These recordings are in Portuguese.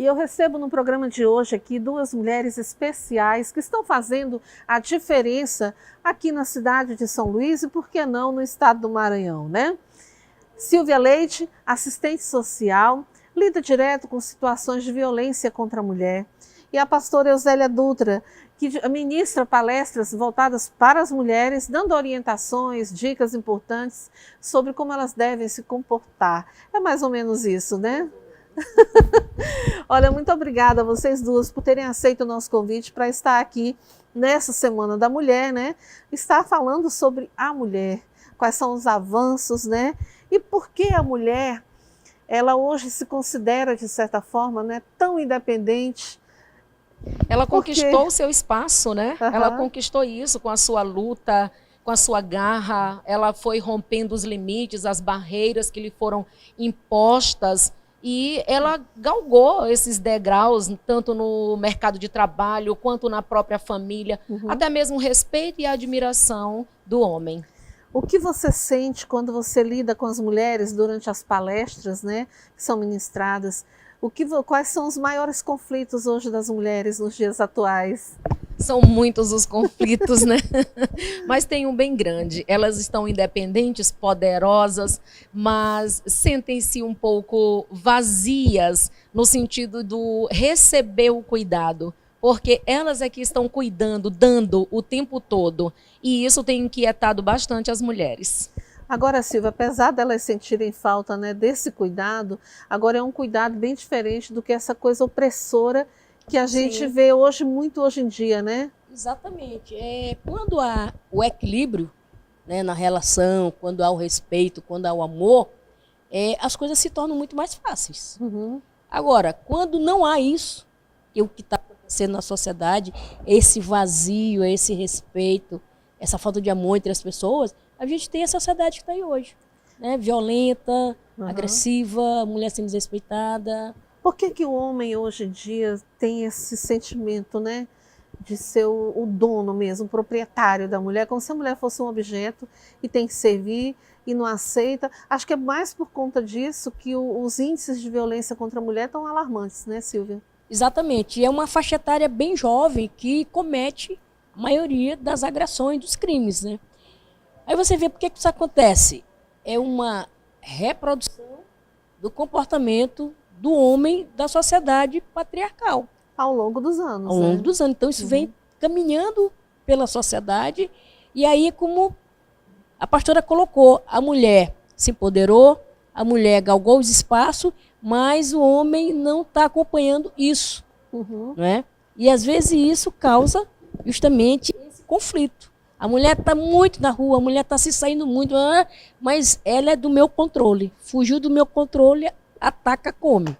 E eu recebo no programa de hoje aqui duas mulheres especiais que estão fazendo a diferença aqui na cidade de São Luís e, por que não, no estado do Maranhão, né? Silvia Leite, assistente social, lida direto com situações de violência contra a mulher. E a pastora Euzélia Dutra, que ministra palestras voltadas para as mulheres, dando orientações, dicas importantes sobre como elas devem se comportar. É mais ou menos isso, né? Olha, muito obrigada a vocês duas por terem aceito o nosso convite para estar aqui nessa Semana da Mulher, né? Estar falando sobre a mulher, quais são os avanços, né? E por que a mulher, ela hoje se considera, de certa forma, né, tão independente. Ela conquistou o seu espaço, né? Uhum. Ela conquistou isso com a sua luta, com a sua garra. Ela foi rompendo os limites, as barreiras que lhe foram impostas. E ela galgou esses degraus, tanto no mercado de trabalho, quanto na própria família, até mesmo o respeito e a admiração do homem. O que você sente quando você lida com as mulheres durante as palestras, né, que são ministradas? Quais são os maiores conflitos hoje das mulheres nos dias atuais? São muitos os conflitos, né? Mas tem um bem grande. Elas estão independentes, poderosas, mas sentem-se um pouco vazias no sentido do receber o cuidado. Porque elas é que estão cuidando, dando o tempo todo. E isso tem inquietado bastante as mulheres. Agora, Silvia, apesar delas sentirem falta, né, desse cuidado, agora é um cuidado bem diferente do que essa coisa opressora que a gente vê muito hoje em dia, né? Exatamente. Quando há o equilíbrio, né, na relação, quando há o respeito, quando há o amor, as coisas se tornam muito mais fáceis. Agora, quando não há isso, o que está acontecendo na sociedade, esse vazio, esse respeito, essa falta de amor entre as pessoas, a gente tem a sociedade que está aí hoje, né? Violenta, agressiva, mulher sendo desrespeitada. Por que o homem hoje em dia tem esse sentimento, né, de ser o dono mesmo, o proprietário da mulher, como se a mulher fosse um objeto e tem que servir e não aceita? Acho que é mais por conta disso que os índices de violência contra a mulher estão alarmantes, né, Silvia? Exatamente. E é uma faixa etária bem jovem que comete a maioria das agressões, dos crimes, né? Aí você vê por que isso acontece. É uma reprodução do comportamento do homem da sociedade patriarcal. Ao longo dos anos. Ao longo dos anos. Então isso vem caminhando pela sociedade. E aí, como a pastora colocou, a mulher se empoderou, a mulher galgou os espaços, mas o homem não está acompanhando isso. Não é? E às vezes isso causa justamente esse conflito. A mulher está muito na rua, a mulher está se saindo muito, mas ela é do meu controle. Fugiu do meu controle, ataca, come.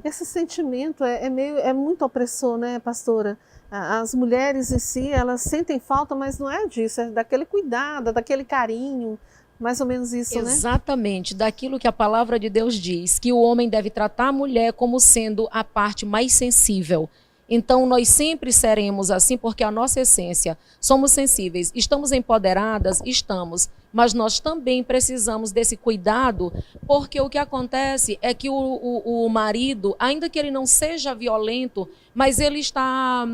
Esse sentimento é muito opressor, né, pastora? As mulheres em si, elas sentem falta, mas não é disso, é daquele cuidado, daquele carinho, mais ou menos isso, né? Exatamente, daquilo que a palavra de Deus diz, que o homem deve tratar a mulher como sendo a parte mais sensível. Então, nós sempre seremos assim, porque a nossa essência, somos sensíveis. Estamos empoderadas? Estamos. Mas nós também precisamos desse cuidado, porque o que acontece é que o marido, ainda que ele não seja violento, mas ele está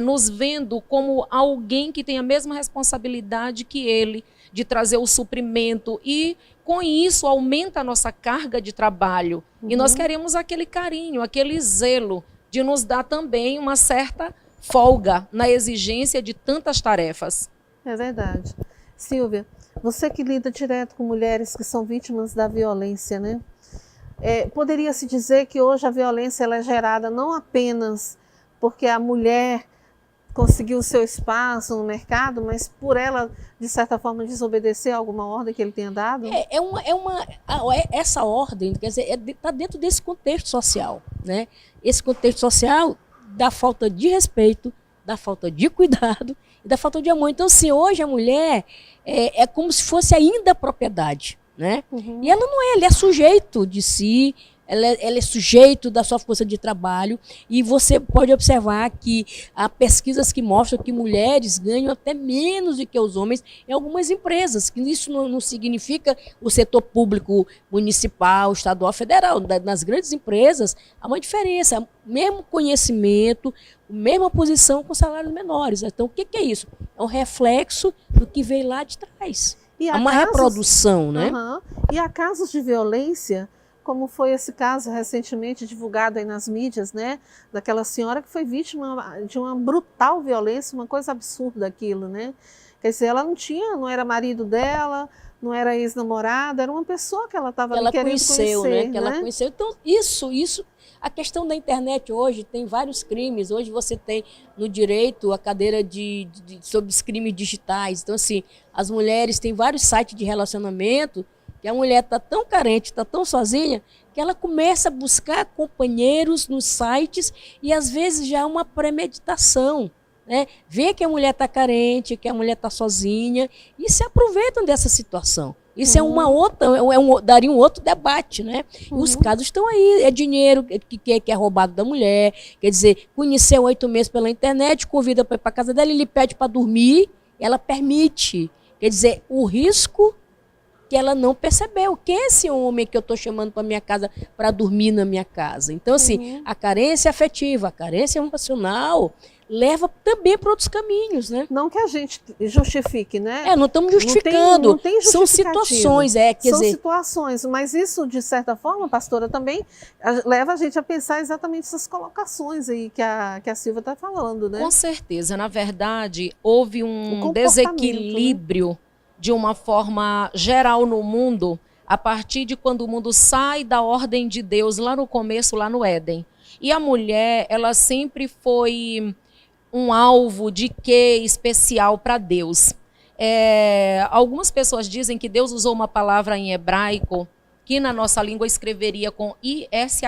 nos vendo como alguém que tem a mesma responsabilidade que ele, de trazer o suprimento. E, com isso, aumenta a nossa carga de trabalho. E nós queremos aquele carinho, aquele zelo, de nos dar também uma certa folga na exigência de tantas tarefas. É verdade. Silvia, você que lida direto com mulheres que são vítimas da violência, né? Poderia-se dizer que hoje a violência ela é gerada não apenas porque a mulher conseguiu o seu espaço no mercado, mas por ela, de certa forma, desobedecer a alguma ordem que ele tenha dado? Essa ordem, quer dizer, está dentro desse contexto social, né? Esse contexto social da falta de respeito, da falta de cuidado e da falta de amor. Então, se hoje a mulher é como se fosse ainda propriedade, né? E ela não é, ela é sujeito de si, ela é sujeito da sua força de trabalho, e você pode observar que há pesquisas que mostram que mulheres ganham até menos do que os homens em algumas empresas, que isso não significa o setor público municipal, estadual, federal. Nas grandes empresas há uma diferença, o mesmo conhecimento, a mesma posição com salários menores. Então, o que é isso? É um reflexo do que veio lá de trás. É uma reprodução, né? E há casos de violência, como foi esse caso recentemente divulgado aí nas mídias, né? Daquela senhora que foi vítima de uma brutal violência, uma coisa absurda aquilo, né? Quer dizer, ela não era marido dela, não era ex-namorada, era uma pessoa que ela estava querendo conhecer, né? Que ela conheceu. Então, isso, a questão da internet hoje tem vários crimes. Hoje você tem no direito a cadeira sobre os crimes digitais. Então, assim, as mulheres têm vários sites de relacionamento, que a mulher está tão carente, está tão sozinha, que ela começa a buscar companheiros nos sites, e às vezes já é uma premeditação, né? Vê que a mulher está carente, que a mulher está sozinha, e se aproveitam dessa situação. Isso é uma outra, daria um outro debate, né? E os casos estão aí, é dinheiro que é roubado da mulher, quer dizer, conheceu 8 meses pela internet, convida para ir para casa dela, ele pede para dormir, ela permite. Quer dizer, o risco que ela não percebeu. Quem é esse homem que eu estou chamando para minha casa para dormir na minha casa? Então, assim, a carência afetiva, a carência emocional leva também para outros caminhos, né? Não que a gente justifique, né? Não estamos justificando. Não tem são situações, são situações, mas isso, de certa forma, pastora, também leva a gente a pensar exatamente essas colocações aí que a Silvia está falando, né? Com certeza. Na verdade, houve um desequilíbrio, né, de uma forma geral no mundo, a partir de quando o mundo sai da ordem de Deus, lá no começo, lá no Éden. E a mulher, ela sempre foi um alvo de quê especial para Deus. Algumas pessoas dizem que Deus usou uma palavra em hebraico, que na nossa língua escreveria com ISH,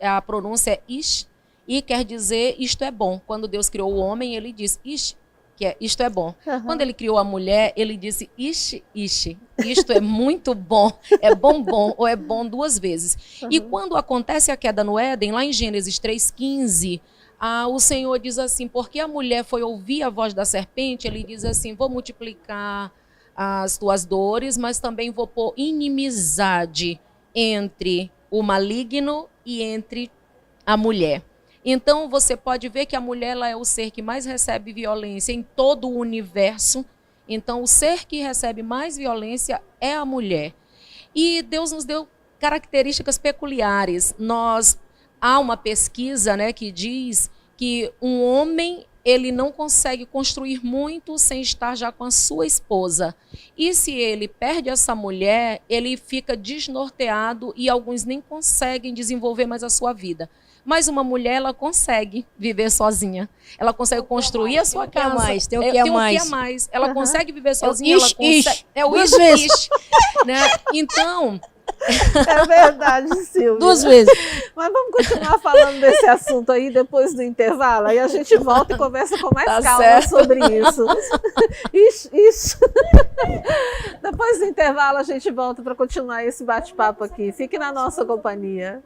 a pronúncia é ish, e quer dizer isto é bom. Quando Deus criou o homem, ele diz ish, que é isto é bom. Quando ele criou a mulher, ele disse ish, isto é muito bom, é bom, ou é bom 2 vezes. E quando acontece a queda no Éden, lá em Gênesis 3,15, o Senhor diz assim, porque a mulher foi ouvir a voz da serpente, ele diz assim, vou multiplicar as tuas dores, mas também vou pôr inimizade entre o maligno e entre a mulher. Então, você pode ver que a mulher ela é o ser que mais recebe violência em todo o universo. Então, o ser que recebe mais violência é a mulher. E Deus nos deu características peculiares. Há uma pesquisa, né, que diz que um homem ele não consegue construir muito sem estar já com a sua esposa. E se ele perde essa mulher, ele fica desnorteado e alguns nem conseguem desenvolver mais a sua vida. Mas uma mulher, ela consegue viver sozinha. Ela consegue construir a sua casa. Tem o que a mais. Ela consegue viver sozinha. É o ish. Né? Então... É verdade, Silvia. 2 vezes. Mas vamos continuar falando desse assunto aí depois do intervalo. Aí a gente volta e conversa com mais calma sobre isso. Isso. Depois do intervalo a gente volta para continuar esse bate-papo aqui. Fique na nossa companhia.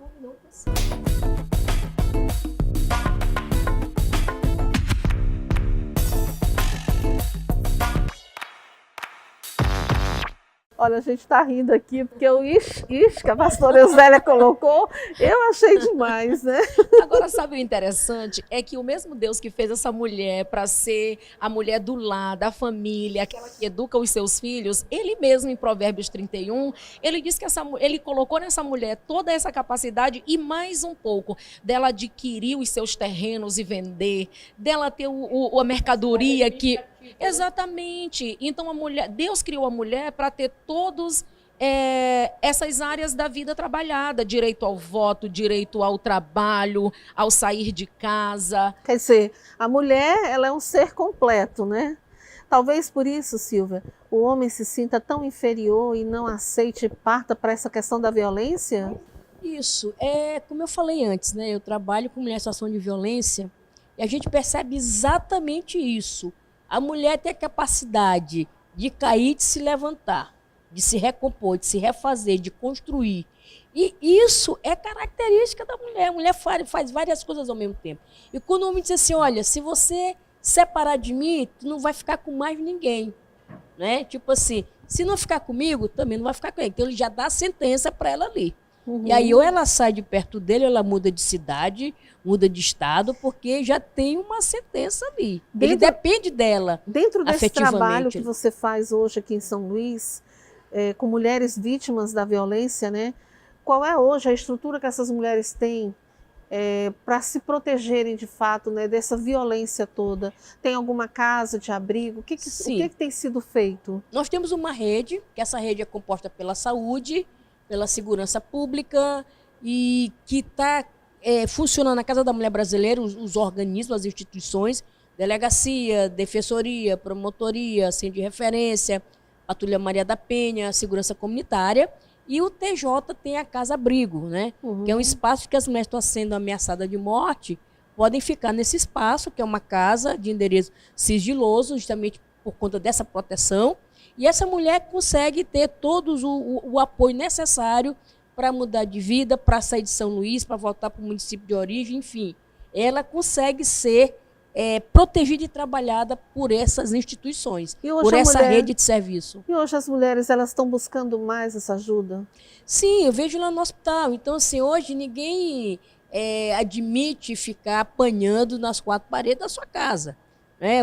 Olha, a gente está rindo aqui, porque o ish que a pastora Eusélia colocou, eu achei demais, né? Agora, sabe o interessante? É que o mesmo Deus que fez essa mulher para ser a mulher do lar, da família, aquela que educa os seus filhos, ele mesmo, em Provérbios 31, ele diz que ele colocou nessa mulher toda essa capacidade e mais um pouco dela adquirir os seus terrenos e vender, dela ter a mercadoria que... Exatamente. Então, Deus criou a mulher para ter todas essas áreas da vida trabalhada. Direito ao voto, direito ao trabalho, ao sair de casa. Quer dizer, a mulher ela é um ser completo, né? Talvez por isso, Silvia, o homem se sinta tão inferior e não aceite e parta para essa questão da violência? Isso. Como eu falei antes, né? Eu trabalho com mulher em situação de violência e a gente percebe exatamente isso. A mulher tem a capacidade de cair e de se levantar. de se recompor, de se refazer, de construir. E isso é característica da mulher. A mulher faz várias coisas ao mesmo tempo. E quando o homem diz assim, olha, se você separar de mim, tu não vai ficar com mais ninguém. Né? Tipo assim, se não ficar comigo, também não vai ficar com ele. Então ele já dá a sentença para ela ali. E aí ou ela sai de perto dele, ou ela muda de cidade, muda de estado, porque já tem uma sentença ali. Ele depende dela. Dentro desse trabalho que você faz hoje aqui em São Luís, com mulheres vítimas da violência, né? Qual é hoje a estrutura que essas mulheres têm para se protegerem de fato, né, dessa violência toda? Tem alguma casa de abrigo? O que tem sido feito? Nós temos uma rede, que essa rede é composta pela saúde, pela segurança pública, e que está funcionando na Casa da Mulher Brasileira, os organismos, as instituições, delegacia, defensoria, promotoria, centro de referência, Patrulha Maria da Penha, segurança comunitária, e o TJ tem a Casa Abrigo, né? Que é um espaço que as mulheres estão sendo ameaçadas de morte, podem ficar nesse espaço, que é uma casa de endereço sigiloso, justamente por conta dessa proteção. E essa mulher consegue ter todo o apoio necessário para mudar de vida, para sair de São Luís, para voltar para o município de origem, enfim. Ela consegue ser protegida e trabalhada por essas instituições, por essa rede de serviço. E hoje as mulheres, elas estão buscando mais essa ajuda? Sim, eu vejo lá no hospital. Então, assim, hoje ninguém admite ficar apanhando nas quatro paredes da sua casa.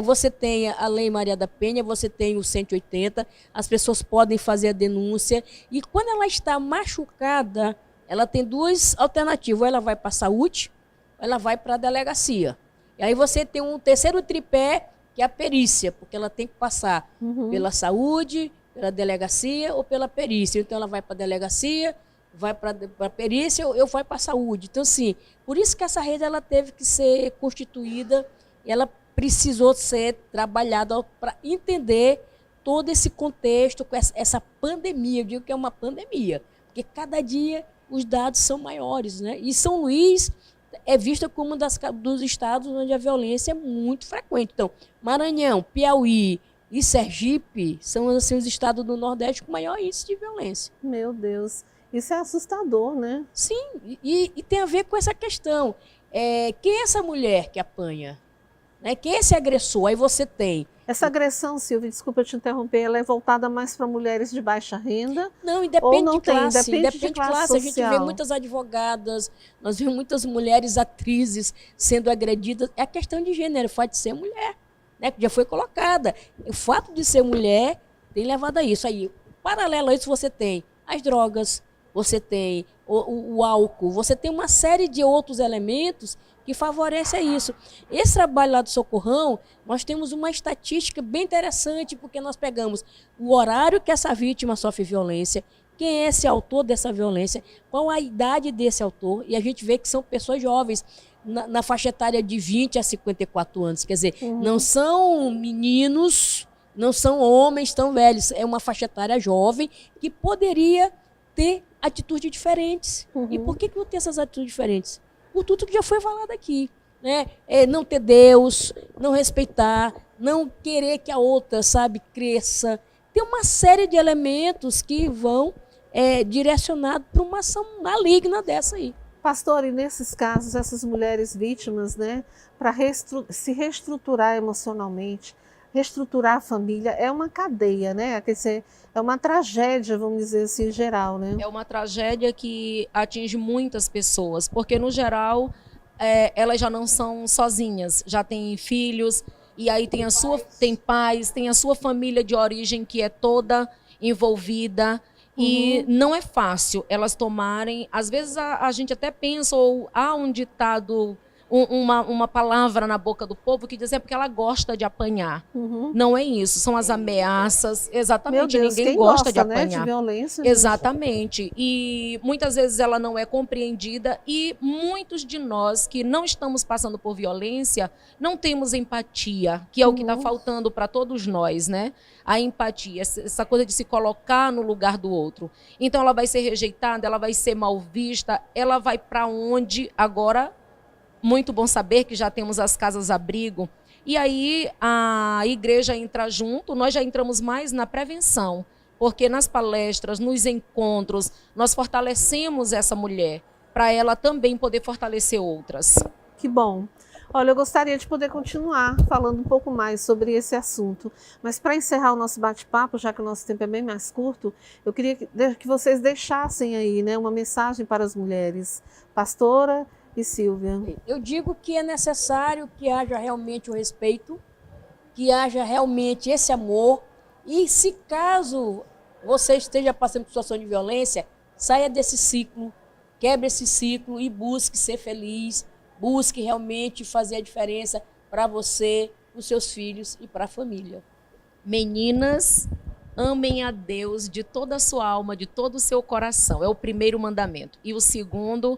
Você tem a Lei Maria da Penha, você tem o 180, as pessoas podem fazer a denúncia. E quando ela está machucada, ela tem duas alternativas. Ou ela vai para a saúde, ou ela vai para a delegacia. E aí você tem um terceiro tripé, que é a perícia, porque ela tem que passar pela saúde, pela delegacia ou pela perícia. Então ela vai para a delegacia, vai para a perícia ou vai para a saúde. Então, assim, por isso que essa rede ela teve que ser constituída, ela precisou ser trabalhada para entender todo esse contexto, com essa pandemia. Eu digo que é uma pandemia, porque cada dia os dados são maiores, né? E São Luís é vista como um dos estados onde a violência é muito frequente. Então, Maranhão, Piauí e Sergipe são assim, os estados do Nordeste com maior índice de violência. Meu Deus, isso é assustador, né? Sim, e tem a ver com essa questão. Quem é essa mulher que apanha? Quem é esse agressor? Aí você tem... Essa agressão, Silvia, desculpa te interromper, ela é voltada mais para mulheres de baixa renda? Não, independe de classe. Depende de classe social. A gente vê muitas advogadas, nós vemos muitas mulheres atrizes sendo agredidas. É a questão de gênero, o fato de ser mulher, né, que já foi colocada. O fato de ser mulher tem levado a isso. Aí, paralelo a isso, você tem as drogas, você tem o álcool, você tem uma série de outros elementos que favorece isso. Esse trabalho lá do Socorrão, nós temos uma estatística bem interessante, porque nós pegamos o horário que essa vítima sofre violência, quem é esse autor dessa violência, qual a idade desse autor, e a gente vê que são pessoas jovens, na faixa etária de 20 a 54 anos, quer dizer, não são meninos, não são homens tão velhos, é uma faixa etária jovem que poderia ter atitudes diferentes. E por que não tem essas atitudes diferentes? Por tudo que já foi falado aqui, né? Não ter Deus, não respeitar, não querer que a outra, cresça. Tem uma série de elementos que vão direcionados para uma ação maligna dessa aí. Pastor, e nesses casos, essas mulheres vítimas, né, para se reestruturar emocionalmente, reestruturar a família, é uma cadeia, né? Quer dizer, é uma tragédia, vamos dizer assim, em geral, né? É uma tragédia que atinge muitas pessoas, porque, no geral, elas já não são sozinhas, já têm filhos, e aí tem pais, tem a sua família de origem que é toda envolvida, e não é fácil elas tomarem. Às vezes a gente até pensa, ou há um ditado, uma palavra na boca do povo que diz porque ela gosta de apanhar. Não é isso, são as ameaças. Exatamente, Meu Deus, ninguém gosta de apanhar. Né, de violência. Exatamente. Gente. E muitas vezes ela não é compreendida, e muitos de nós que não estamos passando por violência não temos empatia, que é o que está faltando para todos nós, né? A empatia, essa coisa de se colocar no lugar do outro. Então ela vai ser rejeitada, ela vai ser mal vista, ela vai para onde agora? Muito bom saber que já temos as casas-abrigo. E aí a igreja entra junto, nós já entramos mais na prevenção. porque nas palestras, nos encontros, nós fortalecemos essa mulher para ela também poder fortalecer outras. Que bom. Olha, eu gostaria de poder continuar falando um pouco mais sobre esse assunto, mas para encerrar o nosso bate-papo, já que o nosso tempo é bem mais curto, eu queria que vocês deixassem aí, né, uma mensagem para as mulheres. Pastora e Silvia. Eu digo que é necessário que haja realmente o respeito, que haja realmente esse amor, e se caso você esteja passando por situação de violência, saia desse ciclo, quebre esse ciclo e busque ser feliz, busque realmente fazer a diferença para você, para os seus filhos e para a família. Meninas, amem a Deus de toda a sua alma, de todo o seu coração. É o primeiro mandamento. E o segundo,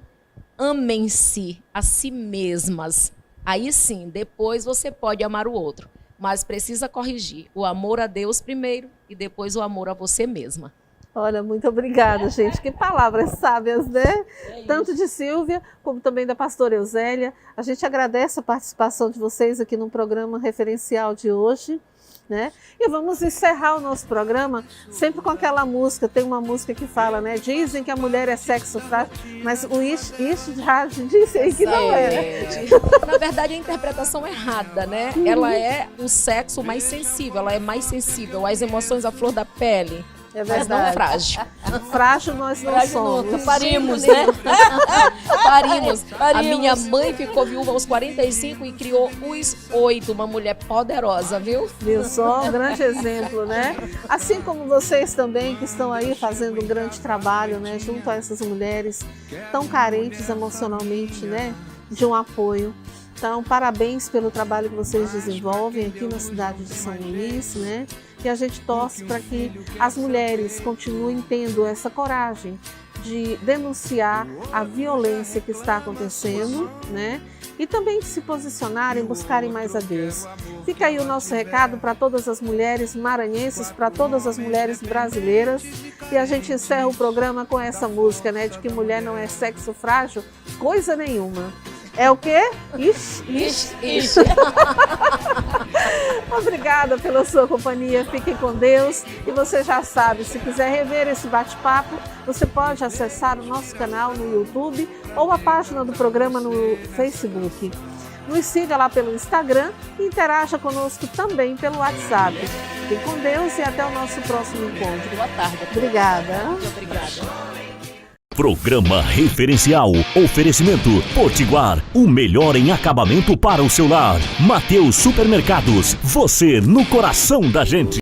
amem-se a si mesmas. Aí sim, depois você pode amar o outro. Mas precisa corrigir o amor a Deus primeiro e depois o amor a você mesma. Olha, muito obrigada, gente. Que palavras sábias, né? Tanto de Silvia, como também da pastora Eusélia. A gente agradece a participação de vocês aqui no programa referencial de hoje, né? E vamos encerrar o nosso programa sempre com aquela música. Tem uma música que fala, né? Dizem que a mulher é sexo frágil, mas o Ishihad disse aí que não é. Na verdade, a interpretação é errada, né? Ela é o sexo mais sensível, ela é mais sensível às emoções à flor da pele. É verdade. Mas não frágil. Frágil nós não somos. Parimos, né? Parimos. A minha mãe ficou viúva aos 45 e criou os 8, uma mulher poderosa, viu? Viu só? Um grande exemplo, né? Assim como vocês também, que estão aí fazendo um grande trabalho, né? Junto a essas mulheres tão carentes emocionalmente, né? De um apoio. Então, parabéns pelo trabalho que vocês desenvolvem aqui na cidade de São Luís, né? E a gente torce para que as mulheres continuem tendo essa coragem de denunciar a violência que está acontecendo, né? E também de se posicionarem, buscarem mais a Deus. Fica aí o nosso recado para todas as mulheres maranhenses, para todas as mulheres brasileiras. E a gente encerra o programa com essa música, né? De que mulher não é sexo frágil, coisa nenhuma. É o quê? Ixi. Obrigada pela sua companhia, fiquem com Deus. E você já sabe, se quiser rever esse bate-papo, você pode acessar o nosso canal no YouTube ou a página do programa no Facebook. Nos siga lá pelo Instagram e interaja conosco também pelo WhatsApp. Fiquem com Deus e até o nosso próximo encontro. Boa tarde. Obrigada. Muito obrigada. Programa referencial. Oferecimento Potiguar. O melhor em acabamento para o seu lar. Mateus Supermercados. Você no coração da gente.